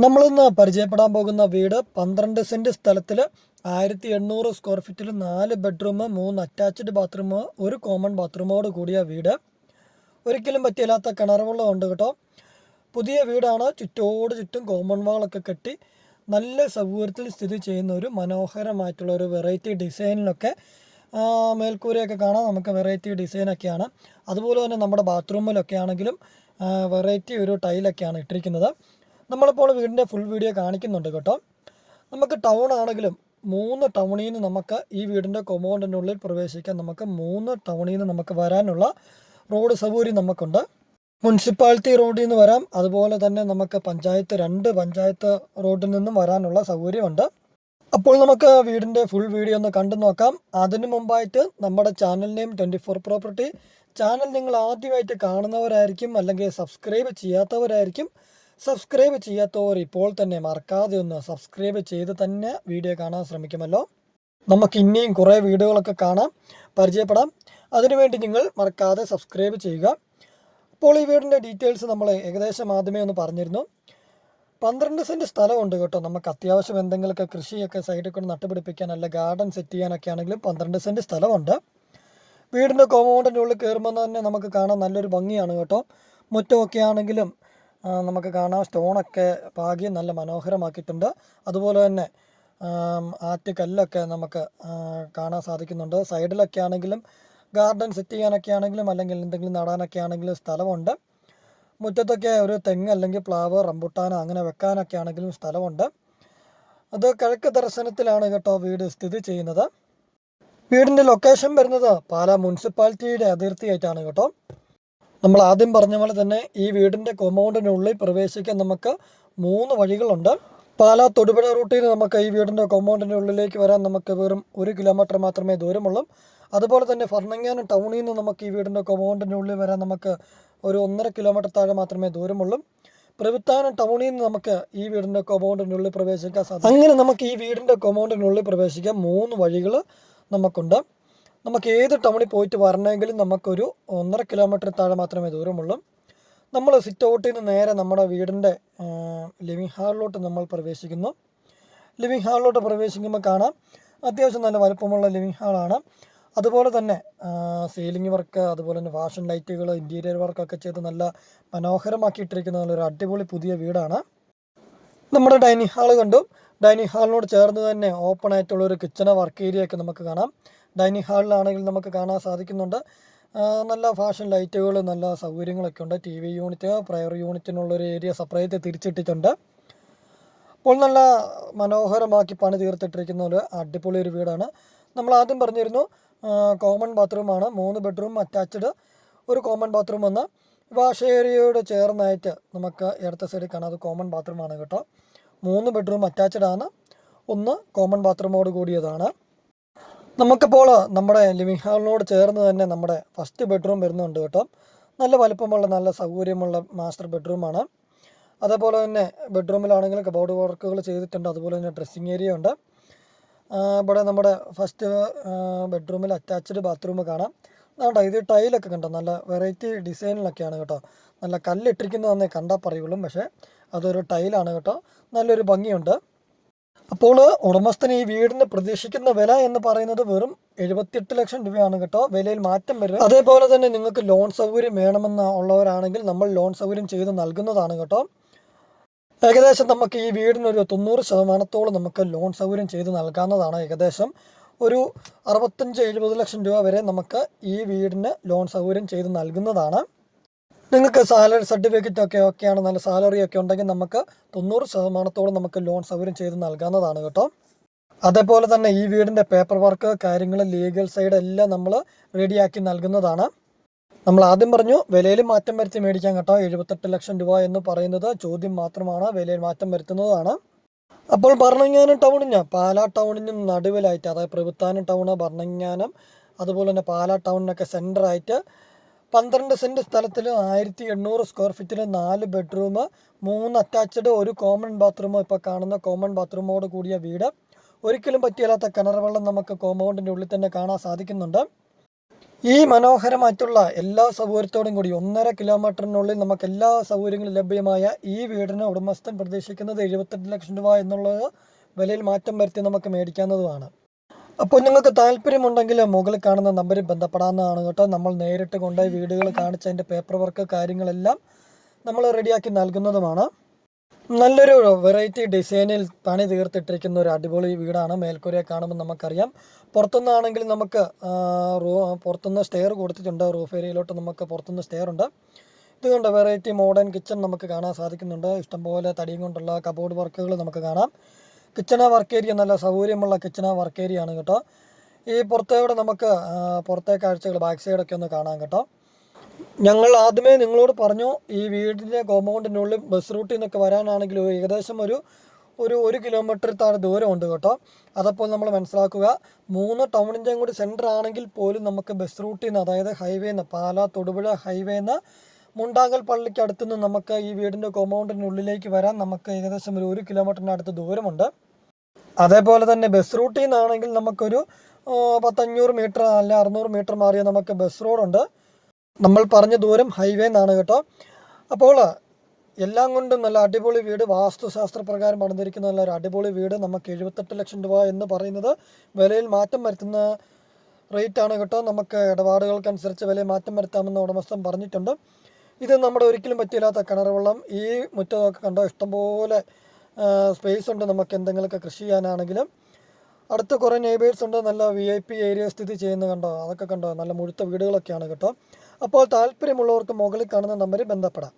നമ്മളിന്ന് പരിചയപ്പെടാൻ പോകുന്ന വീട് 12 സെൻറ്റ് സ്ഥലത്തിൽ 1800 സ്ക്വയർ ഫീറ്റിൽ 4 ബെഡ്റൂം 3 അറ്റാച്ച്ഡ് ബാത്റൂം ഒരു കോമൺ ബാത്റൂമോട് കൂടിയ വീട്. ഒരിക്കലും പറ്റിയില്ലാത്ത കിണർ വെള്ളം ഉണ്ട് കേട്ടോ. പുതിയ വീടാണ്. ചുറ്റും കോമൺ വാളൊക്കെ കെട്ടി നല്ല സൗകര്യത്തിൽ സ്ഥിതി ചെയ്യുന്ന ഒരു മനോഹരമായിട്ടുള്ള ഒരു വെറൈറ്റി ഡിസൈനിലൊക്കെ മേൽക്കൂരയൊക്കെ കാണാം. നമുക്ക് വെറൈറ്റി ഡിസൈനൊക്കെയാണ്. അതുപോലെ തന്നെ നമ്മുടെ ബാത്റൂമിലൊക്കെ ആണെങ്കിലും വെറൈറ്റി ഒരു ടൈലൊക്കെയാണ് ഇട്ടിരിക്കുന്നത്. നമ്മളിപ്പോൾ വീടിൻ്റെ ഫുൾ വീഡിയോ കാണിക്കുന്നുണ്ട് കേട്ടോ. നമുക്ക് ടൗൺ ആണെങ്കിലും 3 ടൗണിൽ നിന്ന് നമുക്ക് ഈ വീടിൻ്റെ കോമ്പൗണ്ടിനുള്ളിൽ പ്രവേശിക്കാൻ നമുക്ക് 3 ടൗണിൽ നിന്ന് നമുക്ക് വരാനുള്ള റോഡ് സൗകര്യം നമുക്കുണ്ട്. മുനിസിപ്പാലിറ്റി റോഡിൽ നിന്ന് വരാം, അതുപോലെ തന്നെ നമുക്ക് രണ്ട് പഞ്ചായത്ത് റോഡിൽ നിന്നും വരാനുള്ള സൗകര്യമുണ്ട്. അപ്പോൾ നമുക്ക് വീടിൻ്റെ ഫുൾ വീഡിയോ ഒന്ന് കണ്ടു നോക്കാം. അതിനു മുമ്പായിട്ട് നമ്മുടെ ചാനൽ നെയിം 24 പ്രോപ്പർട്ടി. ചാനൽ നിങ്ങൾ ആദ്യമായിട്ട് കാണുന്നവരായിരിക്കും, അല്ലെങ്കിൽ സബ്സ്ക്രൈബ് ചെയ്യാത്തവരായിരിക്കും. സബ്സ്ക്രൈബ് ചെയ്യാത്തവർ ഇപ്പോൾ തന്നെ മറക്കാതെ ഒന്ന് സബ്സ്ക്രൈബ് ചെയ്ത് തന്നെ വീഡിയോ കാണാൻ ശ്രമിക്കുമല്ലോ. നമുക്ക് ഇനിയും കുറേ വീഡിയോകളൊക്കെ കാണാം, പരിചയപ്പെടാം. അതിനുവേണ്ടി നിങ്ങൾ മറക്കാതെ സബ്സ്ക്രൈബ് ചെയ്യുക. അപ്പോൾ ഈ വീടിൻ്റെ ഡീറ്റെയിൽസ് നമ്മൾ ഏകദേശം ആദ്യമേ ഒന്ന് പറഞ്ഞിരുന്നു. 12 സെൻറ്റ് സ്ഥലമുണ്ട് കേട്ടോ. നമുക്ക് അത്യാവശ്യം എന്തെങ്കിലുമൊക്കെ കൃഷിയൊക്കെ സൈഡിൽ കൊണ്ട് നട്ടുപിടിപ്പിക്കാൻ, അല്ല ഗാർഡൻ സെറ്റ് ചെയ്യാനൊക്കെ ആണെങ്കിലും 12 സെൻറ്റ് സ്ഥലമുണ്ട്. വീടിൻ്റെ കോമ്പൗണ്ടിൻ്റെ ഉള്ളിൽ കയറുമ്പോൾ തന്നെ നമുക്ക് കാണാൻ നല്ലൊരു ഭംഗിയാണ് കേട്ടോ. മുറ്റമൊക്കെ ആണെങ്കിലും നമുക്ക് കാണാം, സ്റ്റോണൊക്കെ പാകി നല്ല മനോഹരമാക്കിയിട്ടുണ്ട്. അതുപോലെ തന്നെ ആറ്റുകല്ലൊക്കെ നമുക്ക് കാണാൻ സാധിക്കുന്നുണ്ട്. സൈഡിലൊക്കെ ആണെങ്കിലും ഗാർഡൻ സെറ്റ് ചെയ്യാനൊക്കെ ആണെങ്കിലും, അല്ലെങ്കിൽ എന്തെങ്കിലും നടാനൊക്കെ ആണെങ്കിലും സ്ഥലമുണ്ട്. മുറ്റത്തൊക്കെ ഒരു തെങ്ങ് അല്ലെങ്കിൽ പ്ലാവ്, റംബുട്ടാൻ അങ്ങനെ വെക്കാനൊക്കെ ആണെങ്കിലും സ്ഥലമുണ്ട്. അത് കിഴക്ക് ദർശനത്തിലാണ് കേട്ടോ വീട് സ്ഥിതി ചെയ്യുന്നത്. വീടിൻ്റെ ലൊക്കേഷൻ വരുന്നത് പാലാ മുനിസിപ്പാലിറ്റിയുടെ അതിർത്തിയായിട്ടാണ് കേട്ടോ. നമ്മൾ ആദ്യം പറഞ്ഞ പോലെ തന്നെ ഈ വീടിൻ്റെ കോമ്പൗണ്ടിനുള്ളിൽ പ്രവേശിക്കാൻ നമുക്ക് 3 വഴികളുണ്ട്. പാലാ തൊടുപുഴ റൂട്ടിൽ നമുക്ക് ഈ വീടിൻ്റെ കോമ്പൗണ്ടിൻ്റെ ഉള്ളിലേക്ക് വരാൻ നമുക്ക് വെറും 1 കിലോമീറ്റർ മാത്രമേ ദൂരമുള്ളൂ. അതുപോലെ തന്നെ ഭരണങ്ങാനം ടൗണിൽ നിന്ന് നമുക്ക് ഈ വീടിൻ്റെ കോമ്പൗണ്ടിൻ്റെ ഉള്ളിൽ വരാൻ നമുക്ക് ഒരു 1.5 കിലോമീറ്റർ താഴെ മാത്രമേ ദൂരമുള്ളൂ. പ്രവിത്താനം ടൗണിൽ നിന്ന് നമുക്ക് ഈ വീടിൻ്റെ കോമ്പൗണ്ടിൻ്റെ ഉള്ളിൽ പ്രവേശിക്കാൻ സാധിക്കും. അങ്ങനെ നമുക്ക് ഈ വീടിൻ്റെ കോമ്പൗണ്ടിനുള്ളിൽ പ്രവേശിക്കാൻ 3 വഴികൾ നമുക്കുണ്ട്. നമുക്ക് ഏത് ടൗണിൽ പോയിട്ട് വരണമെങ്കിലും നമുക്കൊരു 1.5 കിലോമീറ്റർ താഴെ മാത്രമേ ദൂരമുള്ളൂ. നമ്മൾ സിറ്റ് ഔട്ടിൽ നിന്ന് നേരെ നമ്മുടെ വീടിൻ്റെ ലിവിങ് ഹാളിലോട്ട് നമ്മൾ പ്രവേശിക്കുന്നു. ലിവിങ് ഹാളിലോട്ട് പ്രവേശിക്കുമ്പോൾ കാണാം അത്യാവശ്യം നല്ല വലുപ്പമുള്ള ലിവിങ് ഹാളാണ്. അതുപോലെ തന്നെ സീലിംഗ് വർക്ക്, അതുപോലെ തന്നെ ഫാഷൻ ലൈറ്റുകൾ, ഇൻറ്റീരിയർ വർക്കൊക്കെ ചെയ്ത് നല്ല മനോഹരമാക്കിയിട്ടിരിക്കുന്ന നല്ലൊരു അടിപൊളി പുതിയ വീടാണ്. നമ്മുടെ ഡൈനിങ് ഹാൾ കണ്ടു. ഡൈനിങ് ഹാളിനോട് ചേർന്ന് തന്നെ ഓപ്പൺ ആയിട്ടുള്ളൊരു കിച്ചണ് വർക്ക് ഏരിയ ഒക്കെ നമുക്ക് കാണാം. ഡൈനിങ് ഹാളിലാണെങ്കിൽ നമുക്ക് കാണാൻ സാധിക്കുന്നുണ്ട് നല്ല ഫാഷൻ ലൈറ്റുകൾ, നല്ല സൗകര്യങ്ങളൊക്കെ ഉണ്ട്. TV യൂണിറ്റ്, പ്രയർ യൂണിറ്റിനുള്ളൊരു ഏരിയ സെപ്പറേറ്റ് തിരിച്ചിട്ടിട്ടുണ്ട്. അപ്പോൾ നല്ല മനോഹരമാക്കി പണി തീർത്തിട്ടിരിക്കുന്ന ഒരു അടിപൊളി ഒരു വീടാണ്. നമ്മൾ ആദ്യം പറഞ്ഞിരുന്നു കോമൺ ബാത്റൂമാണ്. 3 ബെഡ്റൂം അറ്റാച്ച്ഡ് ഒരു കോമൺ ബാത്റൂം വന്ന് വാഷ് ഏരിയയോട് ചേർന്നായിട്ട് നമുക്ക് ഇടത്ത സൈഡിൽ കാണാം. അത് കോമൺ ബാത്റൂമാണ് കേട്ടോ. 3 ബെഡ്റൂം അറ്റാച്ച്ഡ് ആണ്, 1 കോമൺ ബാത്റൂമോട് കൂടിയതാണ്. നമുക്കിപ്പോൾ നമ്മുടെ ലിവിങ് ഹാളിനോട് ചേർന്ന് തന്നെ നമ്മുടെ ഫസ്റ്റ് ബെഡ്റൂം വരുന്നുണ്ട് കേട്ടോ. നല്ല വലുപ്പമുള്ള നല്ല സൗകര്യമുള്ള മാസ്റ്റർ ബെഡ്റൂമാണ്. അതേപോലെ തന്നെ ബെഡ്റൂമിലാണെങ്കിലും കബോർഡ് വർക്കുകൾ ചെയ്തിട്ടുണ്ട്. അതുപോലെ തന്നെ ഡ്രസ്സിങ് ഏരിയ ഉണ്ട്. ഇവിടെ നമ്മുടെ ഫസ്റ്റ് ബെഡ്റൂമിൽ അറ്റാച്ച്ഡ് ബാത്റൂം കാണാം. അതുകൊണ്ട് ഇത് ടൈലൊക്കെ കണ്ടോ, നല്ല വെറൈറ്റി ഡിസൈനിലൊക്കെയാണ് കേട്ടോ. നല്ല കല്ലിട്ടിരിക്കുന്നതെന്നേ കണ്ടാൽ പറയുള്ളൂ, പക്ഷേ അതൊരു ടൈലാണ് കേട്ടോ. നല്ലൊരു ഭംഗിയുണ്ട്. അപ്പോൾ ഉടമസ്ഥന് ഈ വീടിന് പ്രതീക്ഷിക്കുന്ന വില എന്ന് പറയുന്നത് വെറും 78 ലക്ഷം രൂപയാണ് കേട്ടോ. വിലയിൽ മാറ്റം വരും. അതേപോലെ തന്നെ നിങ്ങൾക്ക് ലോൺ സൗകര്യം വേണമെന്ന് ഉള്ളവരാണെങ്കിൽ നമ്മൾ ലോൺ സൗകര്യം ചെയ്ത് നൽകുന്നതാണ് കേട്ടോ. ഏകദേശം നമുക്ക് ഈ വീടിനൊരു 90% നമുക്ക് ലോൺ സൗകര്യം ചെയ്ത് നൽകാവുന്നതാണ്. ഏകദേശം ഒരു 65-70 ലക്ഷം രൂപ വരെ നമുക്ക് ഈ വീടിന് ലോൺ സൗകര്യം ചെയ്ത് നൽകുന്നതാണ്. നിങ്ങൾക്ക് സാലറി സർട്ടിഫിക്കറ്റ് ഒക്കെ ഓക്കെയാണ്, നല്ല സാലറി ഒക്കെ ഉണ്ടെങ്കിൽ നമുക്ക് 90% നമുക്ക് ലോൺ സൗകര്യം ചെയ്ത് നൽകാവുന്നതാണ് കേട്ടോ. അതേപോലെ തന്നെ ഈ വീടിൻ്റെ പേപ്പർ വർക്ക് കാര്യങ്ങൾ, ലീഗൽ സൈഡ് എല്ലാം നമ്മൾ റെഡിയാക്കി നൽകുന്നതാണ്. നമ്മൾ ആദ്യം പറഞ്ഞു വിലയിൽ മാറ്റം വരുത്തി മേടിക്കാൻ കേട്ടോ. 78 ലക്ഷം രൂപ എന്ന് പറയുന്നത് ചോദ്യം മാത്രമാണ്, വിലയിൽ മാറ്റം വരുത്തുന്നതാണ്. അപ്പോൾ ഭരണങ്ങാനം ടൗണിന് പാലാ ടൗണിനും നടുവിലായിട്ട്, അതായത് പ്രവിത്താനം ടൗണ്, ഭരണങ്ങാനം, അതുപോലെ തന്നെ പാലാ ടൗണിനൊക്കെ സെൻറ്ററായിട്ട് 12 സെൻറ്റ് സ്ഥലത്തിൽ 1800 സ്ക്വയർ ഫീറ്റിൽ 4 ബെഡ്റൂം 3 അറ്റാച്ച്ഡ് ഒരു കോമൺ ബാത്റൂം, ഇപ്പോൾ കാണുന്ന കോമൺ ബാത്റൂമോട് കൂടിയ വീട്. ഒരിക്കലും പറ്റിയില്ലാത്ത കിണർ വെള്ളം നമുക്ക് കോമ്പൗണ്ടിൻ്റെ ഉള്ളിൽ തന്നെ കാണാൻ സാധിക്കുന്നുണ്ട്. ഈ മനോഹരമായിട്ടുള്ള എല്ലാ സൗകര്യത്തോടും കൂടി 1.5 കിലോമീറ്ററിനുള്ളിൽ നമുക്ക് എല്ലാ സൗകര്യങ്ങളും ലഭ്യമായ ഈ വീടിന് ഉടമസ്ഥൻ പ്രതീക്ഷിക്കുന്നത് 78 ലക്ഷം രൂപ എന്നുള്ളത് വിലയിൽ മാറ്റം വരുത്തി നമുക്ക് മേടിക്കാവുന്നതുമാണ്. അപ്പോൾ നിങ്ങൾക്ക് താല്പര്യമുണ്ടെങ്കിൽ മുകളിൽ കാണുന്ന നമ്പറിൽ ബന്ധപ്പെടാവുന്നതാണ് കേട്ടോ. നമ്മൾ നേരിട്ട് കൊണ്ടുപോയി വീടുകൾ കാണിച്ചതിൻ്റെ പേപ്പർ വർക്ക് കാര്യങ്ങളെല്ലാം നമ്മൾ റെഡിയാക്കി നൽകുന്നതുമാണ്. നല്ലൊരു വെറൈറ്റി ഡിസൈനിൽ പണി തീർത്തിട്ടിരിക്കുന്ന ഒരു അടിപൊളി വീടാണ്. മേൽക്കൂരയെ കാണുമ്പോൾ നമുക്കറിയാം. പുറത്തുനിന്നാണെങ്കിൽ നമുക്ക് പുറത്തുനിന്ന് സ്റ്റെയർ കൊടുത്തിട്ടുണ്ട്. റൂഫ് ഏരിയയിലോട്ട് നമുക്ക് പുറത്തുനിന്ന് സ്റ്റെയർ ഉണ്ട്. ഇതുകൊണ്ട് വെറൈറ്റി മോഡേൺ കിച്ചൺ നമുക്ക് കാണാൻ സാധിക്കുന്നുണ്ട്. ഇഷ്ടംപോലെ തടിയും കൊണ്ടുള്ള കബോർഡ് വർക്കുകൾ നമുക്ക് കാണാം. കിച്ചണ വർക്ക് ഏരിയ നല്ല സൗകര്യമുള്ള കിച്ചണ വർക്ക് ഏരിയ ആണ് കേട്ടോ. ഈ പുറത്തേവിടെ നമുക്ക് പുറത്തെ കാഴ്ചകൾ ബാക്ക് സൈഡൊക്കെ ഒന്ന് കാണാം കേട്ടോ. ഞങ്ങൾ ആദ്യമേ നിങ്ങളോട് പറഞ്ഞു, ഈ വീടിൻ്റെ കോമ്പൗണ്ടിനുള്ളിൽ ബസ് റൂട്ടിൽ നിന്നൊക്കെ വരാനാണെങ്കിൽ ഏകദേശം ഒരു കിലോമീറ്റർ താഴെ ദൂരമുണ്ട് കേട്ടോ. അതപ്പോൾ നമ്മൾ മനസ്സിലാക്കുക. 3 ടൗണിൻ്റെയും കൂടി സെൻറ്റർ ആണെങ്കിൽ പോലും നമുക്ക് ബസ് റൂട്ടിൽ നിന്ന്, അതായത് ഹൈവേന്ന്, പാലാ തൊടുപുഴ ഹൈവേന്ന് മുണ്ടാങ്കൽ പള്ളിക്ക് അടുത്തുനിന്ന് നമുക്ക് ഈ വീടിൻ്റെ കോമ്പൗണ്ടിനുള്ളിലേക്ക് വരാൻ നമുക്ക് ഏകദേശം 1 കിലോമീറ്ററിന് അടുത്ത് ദൂരമുണ്ട്. അതേപോലെ തന്നെ ബസ് റൂട്ടിൽ നിന്നാണെങ്കിൽ നമുക്കൊരു 500 മീറ്റർ അല്ല 600 മീറ്റർ മാറിയ നമുക്ക് ബസ് റോഡുണ്ട്. നമ്മൾ പറഞ്ഞ ദൂരം ഹൈവേ എന്നാണ് കേട്ടോ. അപ്പോൾ എല്ലാം കൊണ്ടും നല്ല അടിപൊളി വീട്, വാസ്തുശാസ്ത്ര പ്രകാരം പണിതിരിക്കുന്ന നല്ലൊരു അടിപൊളി വീട്. നമുക്ക് 78 ലക്ഷം രൂപ എന്ന് പറയുന്നത് വിലയിൽ മാറ്റം വരുത്തുന്ന റേറ്റാണ് കേട്ടോ. നമുക്ക് ഇടപാടുകൾക്കനുസരിച്ച് വിലയിൽ മാറ്റം വരുത്താമെന്ന് ഉടമസ്ഥൻ പറഞ്ഞിട്ടുണ്ട്. ഇത് നമ്മുടെ ഒരിക്കലും പറ്റില്ലാത്ത കിണർ വെള്ളം. ഈ മുറ്റമൊക്കെ കണ്ടോ, ഇഷ്ടംപോലെ സ്പേസ് ഉണ്ട്. നമുക്ക് എന്തെങ്കിലുമൊക്കെ കൃഷി ചെയ്യാനാണെങ്കിലും അടുത്ത് കുറേ നെയ്ബേഴ്സ് ഉണ്ട്. നല്ല VIP ഏരിയ സ്ഥിതി ചെയ്യുന്നത് കണ്ടോ, അതൊക്കെ കണ്ടോ, നല്ല മുഴുത്ത വീടുകളൊക്കെയാണ് കേട്ടോ. അപ്പോൾ താല്പര്യമുള്ളവർക്ക് മുകളിൽ കാണുന്ന നമ്പറിൽ ബന്ധപ്പെടാം.